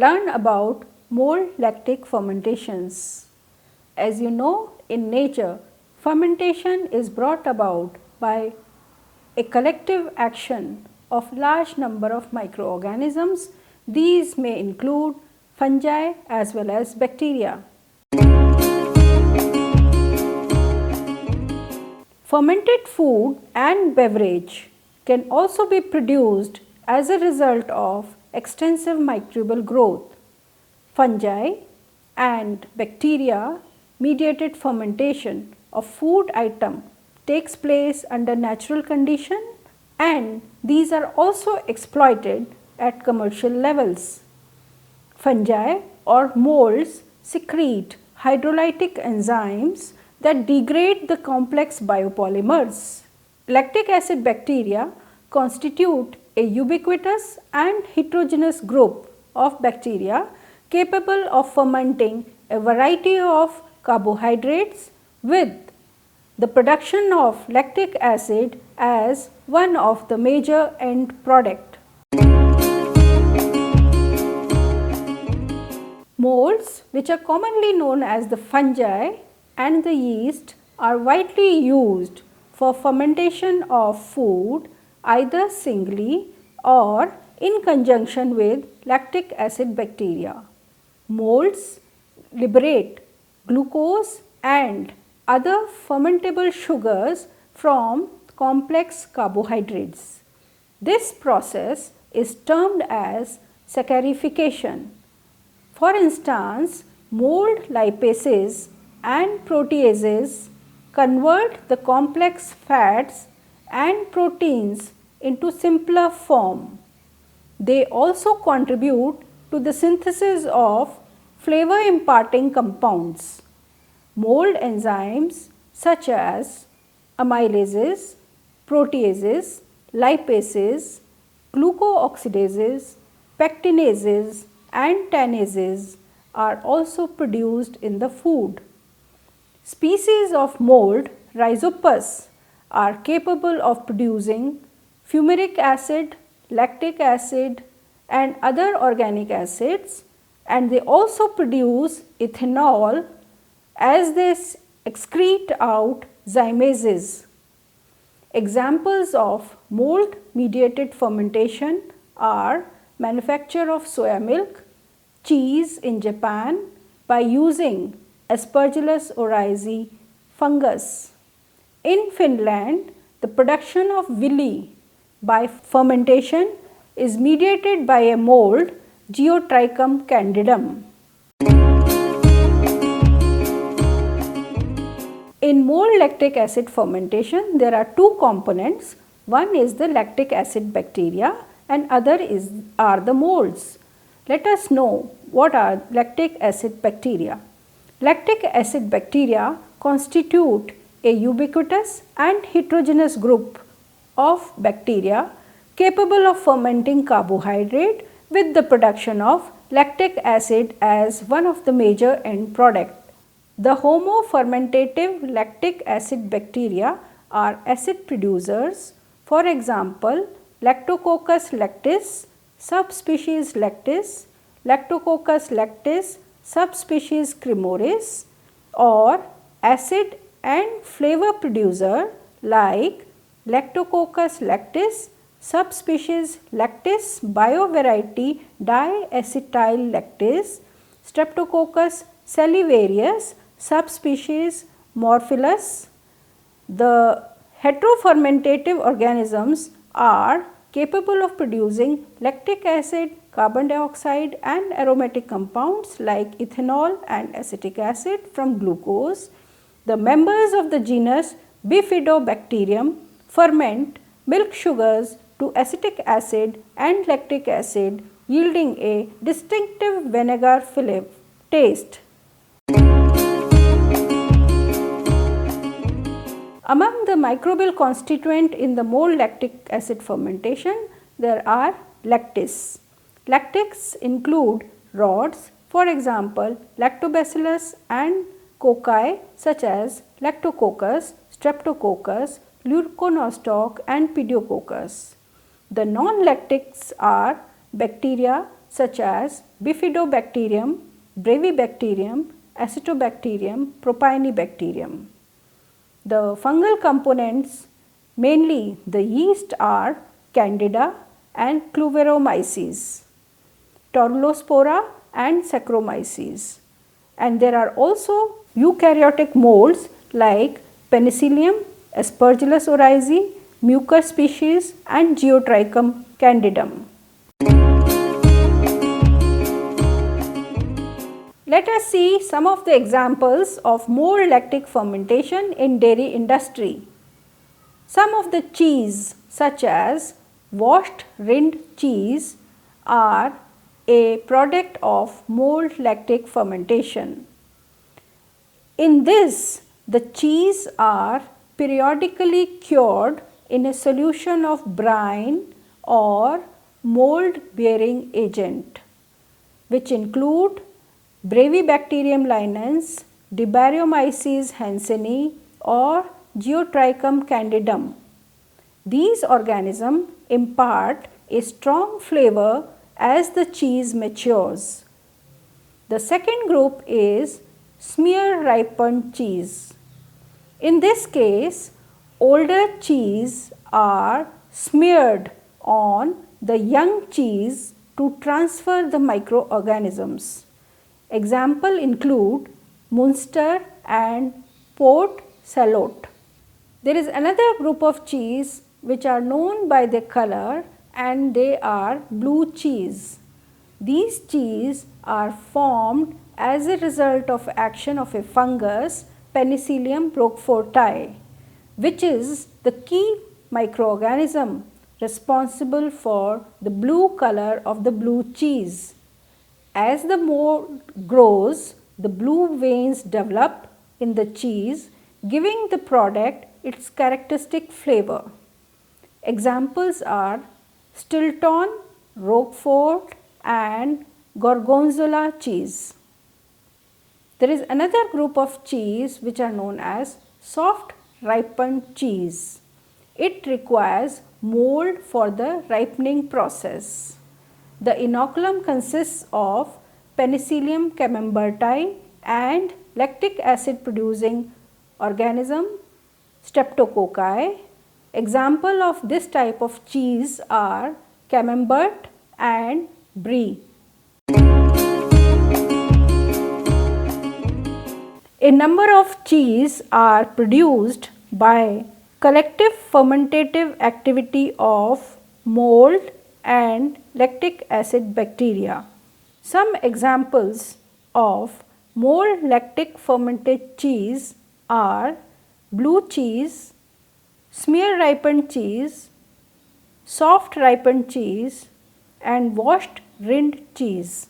learn about mold lactic fermentations. As you know, in nature, fermentation is brought about by a collective action of large number of microorganisms. These may include fungi as well as bacteria. Fermented food and beverage can also be produced as a result of extensive microbial growth. Fungi and bacteria mediated fermentation of food item takes place under natural condition, and these are also exploited at commercial levels. Fungi or molds secrete hydrolytic enzymes that degrade the complex biopolymers. Lactic acid bacteria constitute a ubiquitous and heterogeneous group of bacteria capable of fermenting a variety of carbohydrates with the production of lactic acid as one of the major end product. Molds, which are commonly known as the fungi and the yeast, are widely used for fermentation of food either singly or in conjunction with lactic acid bacteria. Molds liberate glucose and other fermentable sugars from complex carbohydrates. This process is termed as saccharification. For instance, mold lipases and proteases convert the complex fats and proteins into simpler form. They also contribute to the synthesis of flavor imparting compounds. Mold enzymes such as amylases, proteases, lipases, glucooxidases, pectinases and tannases are also produced in the food. Species of mold, Rhizopus, are capable of producing fumaric acid, lactic acid and other organic acids, and they also produce ethanol as they excrete out zymases. Examples of mold mediated fermentation are manufacture of soya milk, cheese in Japan by using Aspergillus oryzae fungus. In Finland, the production of villi by fermentation is mediated by a mold, Geotrichum candidum. In mold lactic acid fermentation, there are two components. One is the lactic acid bacteria and other are the molds. Let us know what are lactic acid bacteria. Lactic acid bacteria constitute a ubiquitous and heterogeneous group of bacteria capable of fermenting carbohydrate with the production of lactic acid as one of the major end product. The homofermentative lactic acid bacteria are acid producers. For example, Lactococcus lactis, subspecies lactis, Lactococcus lactis, subspecies cremoris, or acid and flavor producer like Lactococcus lactis, subspecies lactis biovariety diacetyl lactis, Streptococcus salivarius, subspecies Morphilus. The heterofermentative organisms are capable of producing lactic acid, carbon dioxide and aromatic compounds like ethanol and acetic acid from glucose. The members of the genus Bifidobacterium ferment milk sugars to acetic acid and lactic acid, yielding a distinctive vinegar taste. Among the microbial constituent in the mold lactic acid fermentation, there are lactis. Lactics include rods, for example, Lactobacillus and cocci such as Lactococcus, Streptococcus, Leuconostoc and Pediococcus. The non-lactics are bacteria such as Bifidobacterium, Brevibacterium, Acetobacterium, Propionibacterium. The fungal components, mainly the yeast, are Candida and Cluveromyces, Torulaspora and Saccharomyces. And there are also eukaryotic molds like Penicillium, Aspergillus oryzae, Mucor species and Geotrichum candidum. Let us see some of the examples of mold lactic fermentation in dairy industry. Some of the cheese such as washed rind cheese are a product of mold lactic fermentation. In this, the cheese are periodically cured in a solution of brine or mold bearing agent, which include Brevibacterium linens, Dibariomyces hansenii or Geotrichum candidum. These organisms impart a strong flavor as the cheese matures. The second group is smear ripened cheese. In this case, older cheese are smeared on the young cheese to transfer the microorganisms. Example include Munster and Port Salut. There is another group of cheese which are known by their color, and they are blue cheese. These cheese are formed as a result of action of a fungus, Penicillium roqueforti, which is the key microorganism responsible for the blue color of the blue cheese. As the mold grows, the blue veins develop in the cheese, giving the product its characteristic flavor. Examples are Stilton, Roquefort and Gorgonzola cheese. There is another group of cheese which are known as soft ripened cheese. It requires mold for the ripening process. The inoculum consists of Penicillium camemberti and lactic acid producing organism Streptococci. Example of this type of cheese are Camembert and Brie. A number of cheese are produced by collective fermentative activity of mold and lactic acid bacteria. Some examples of mold lactic fermented cheese are blue cheese, smear ripened cheese, soft ripened cheese and washed rind cheese.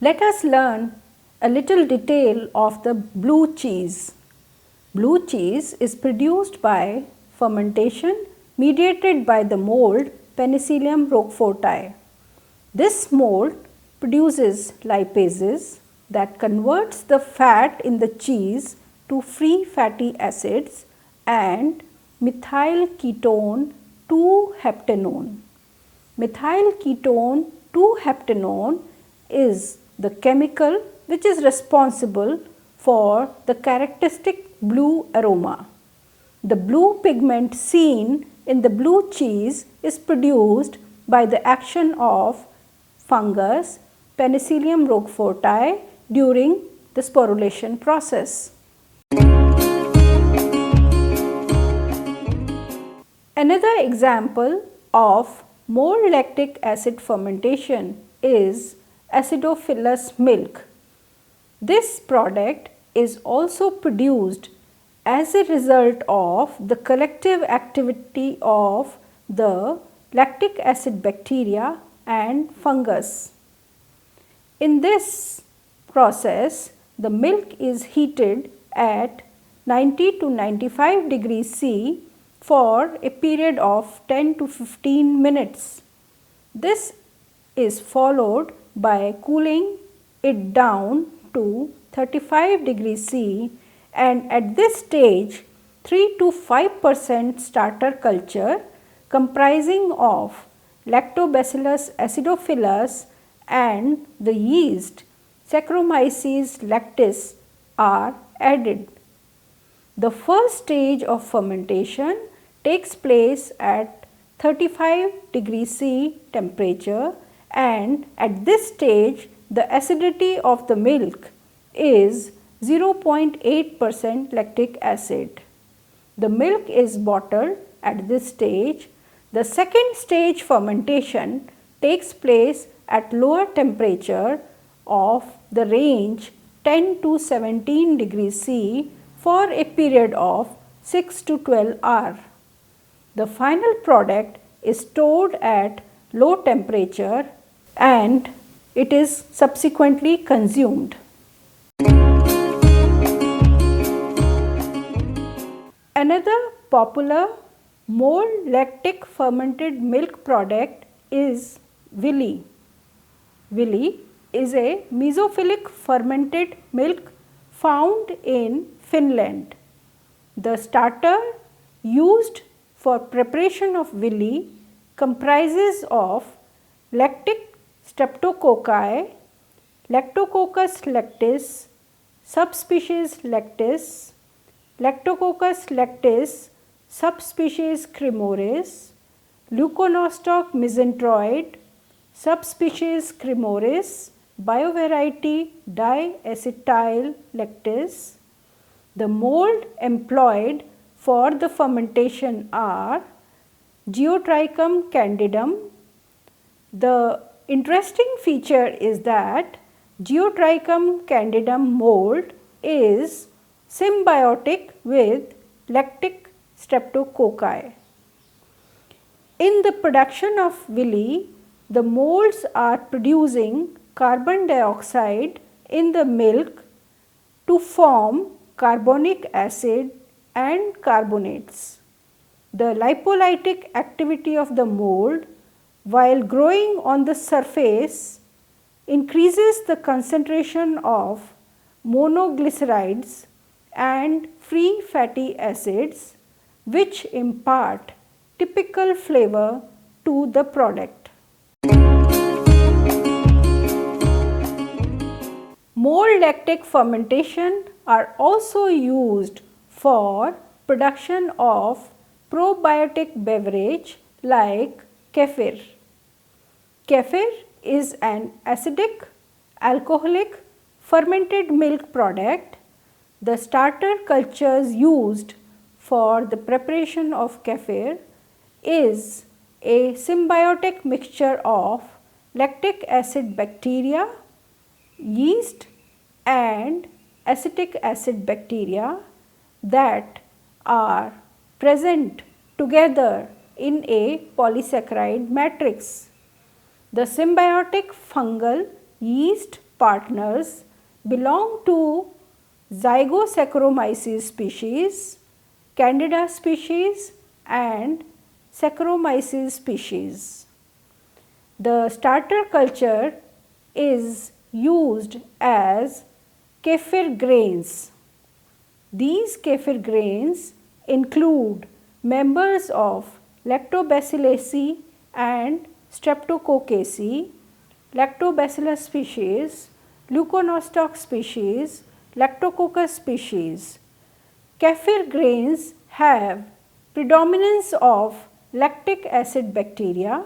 Let us learn a little detail of the blue cheese. Blue cheese is produced by fermentation mediated by the mold Penicillium roqueforti. This mold produces lipases that converts the fat in the cheese to free fatty acids and methyl ketone 2-heptanone. Methyl ketone 2-heptanone is the chemical which is responsible for the characteristic blue aroma. The blue pigment seen in the blue cheese is produced by the action of fungus Penicillium roqueforti during the sporulation process. Another example of mold lactic acid fermentation is acidophilus milk. This product is also produced as a result of the collective activity of the lactic acid bacteria and fungus. In this process, the milk is heated at 90 to 95 degrees C for a period of 10 to 15 minutes. This is followed by cooling it down to 35 degrees C, and at this stage 3 to 5% starter culture comprising of Lactobacillus acidophilus and the yeast Saccharomyces lactis are added. The first stage of fermentation takes place at 35 degrees C temperature, and at this stage the acidity of the milk is 0.8% lactic acid. The milk is bottled at this stage. The second stage fermentation takes place at lower temperature of the range 10 to 17 degrees C for a period of 6 to 12 hours. The final product is stored at low temperature and it is subsequently consumed. Another popular mold lactic fermented milk product is Villi. Villi is a mesophilic fermented milk found in Finland. The starter used for preparation of Villi comprises of lactic streptococci, Lactococcus lactis, subspecies lactis, Lactococcus lactis, subspecies cremoris, Leuconostoc mesenteroid, subspecies cremoris, biovariety diacetyl lactis. The mold employed for the fermentation are Geotrichum candidum. The interesting feature is that Geotrichum candidum mold is symbiotic with lactic streptococci. In the production of Villi, the molds are producing carbon dioxide in the milk to form carbonic acid and carbonates. The lipolytic activity of the mold while growing on the surface increases the concentration of monoglycerides and free fatty acids, which impart typical flavor to the product. Mold lactic fermentation are also used for production of probiotic beverage like kefir. Kefir is an acidic, alcoholic, fermented milk product. The starter cultures used for the preparation of kefir is a symbiotic mixture of lactic acid bacteria, yeast and acetic acid bacteria that are present together in a polysaccharide matrix. The symbiotic fungal yeast partners belong to Zygosaccharomyces species, Candida species and Saccharomyces species. The starter culture is used as kefir grains. These kefir grains include members of Lactobacilli and Streptococci, Lactobacillus species, Leuconostoc species, Lactococcus species. Kefir grains have predominance of lactic acid bacteria,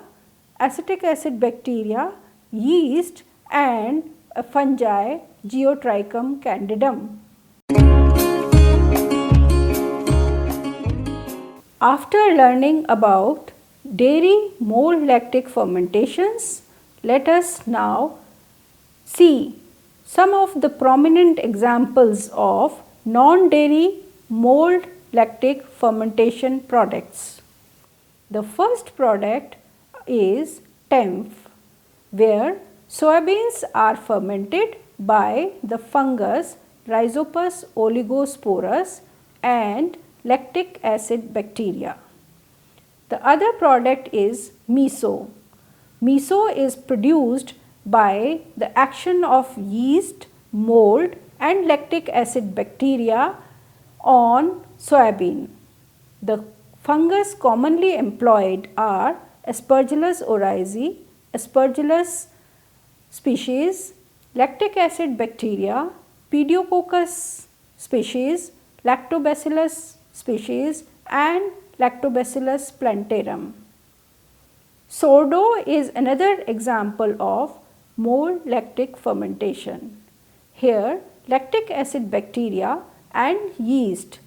acetic acid bacteria, yeast and a fungi Geotrichum candidum. After learning about dairy mold lactic fermentations, let us now see some of the prominent examples of non-dairy mold lactic fermentation products. The first product is TEMF, where soybeans are fermented by the fungus Rhizopus oligosporus and lactic acid bacteria. The other product is miso. Miso is produced by the action of yeast, mold and lactic acid bacteria on soybean. The fungus commonly employed are Aspergillus oryzae, Aspergillus species, lactic acid bacteria, Pediococcus species, Lactobacillus species and Lactobacillus plantarum. Sourdough is another example of mold lactic fermentation. Here lactic acid bacteria and yeast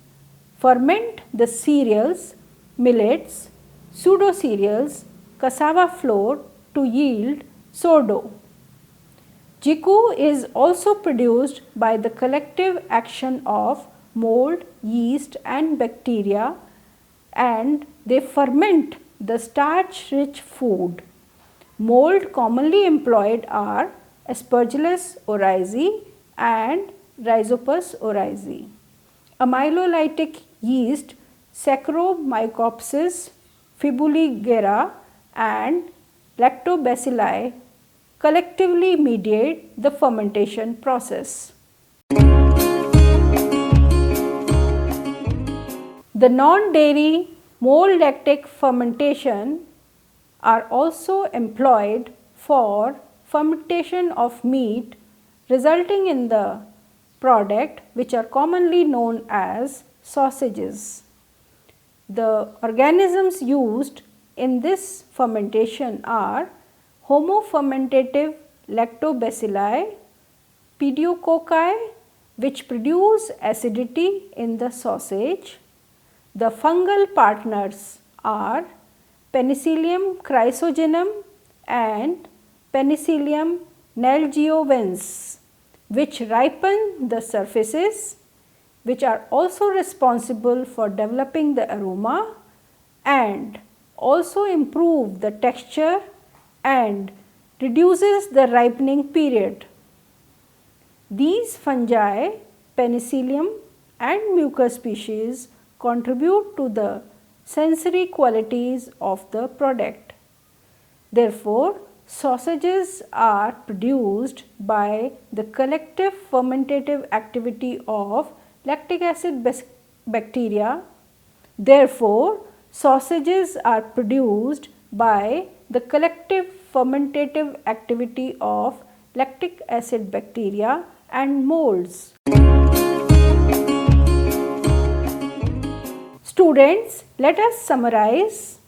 ferment the cereals, millets, pseudo-cereals, cassava flour to yield sourdough. Jiku is also produced by the collective action of mold, yeast and bacteria, and they ferment the starch-rich food. Mold commonly employed are Aspergillus oryzae and Rhizopus oryzae. Amylolytic yeast Saccharomycopsis fibuligera and Lactobacilli collectively mediate the fermentation process. The non-dairy mold lactic fermentation are also employed for fermentation of meat, resulting in the product which are commonly known as sausages. The organisms used in this fermentation are homofermentative lactobacilli, Pediococci, which produce acidity in the sausage. The fungal partners are Penicillium chrysogenum and Penicillium nalgiovens, which ripen the surfaces, which are also responsible for developing the aroma and also improve the texture and reduces the ripening period. These fungi, Penicillium and mucus species contribute to the sensory qualities of the product. Therefore, sausages are produced by the collective fermentative activity of lactic acid bacteria. Therefore, sausages are produced by the collective fermentative activity of lactic acid bacteria and molds. Students, let us summarize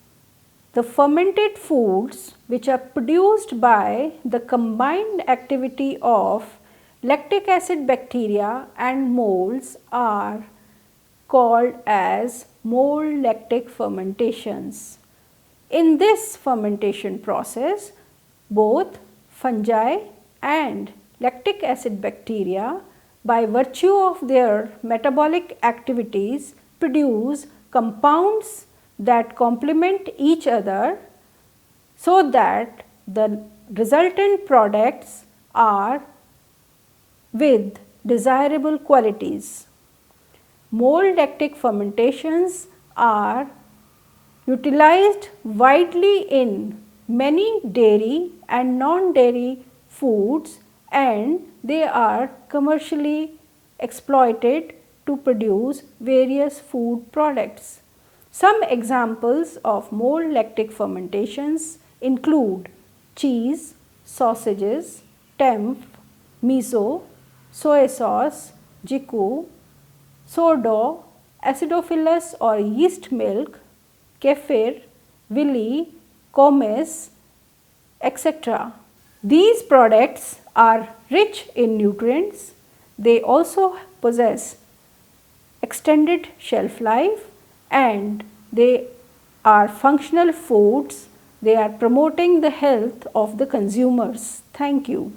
the fermented foods which are produced by the combined activity of lactic acid bacteria and molds are called as mold lactic fermentations. In this fermentation process, both fungi and lactic acid bacteria, by virtue of their metabolic activities, produce compounds that complement each other so that the resultant products are with desirable qualities. Mold lactic fermentations are utilized widely in many dairy and non-dairy foods, and they are commercially exploited to produce various food products. Some examples of mold lactic fermentations include cheese, sausages, tempeh, miso, soy sauce, jiku, sourdough, acidophilus or yeast milk, kefir, willy, komes, etc. These products are rich in nutrients. They also possess extended shelf life and they are functional foods. They are promoting the health of the consumers. Thank you.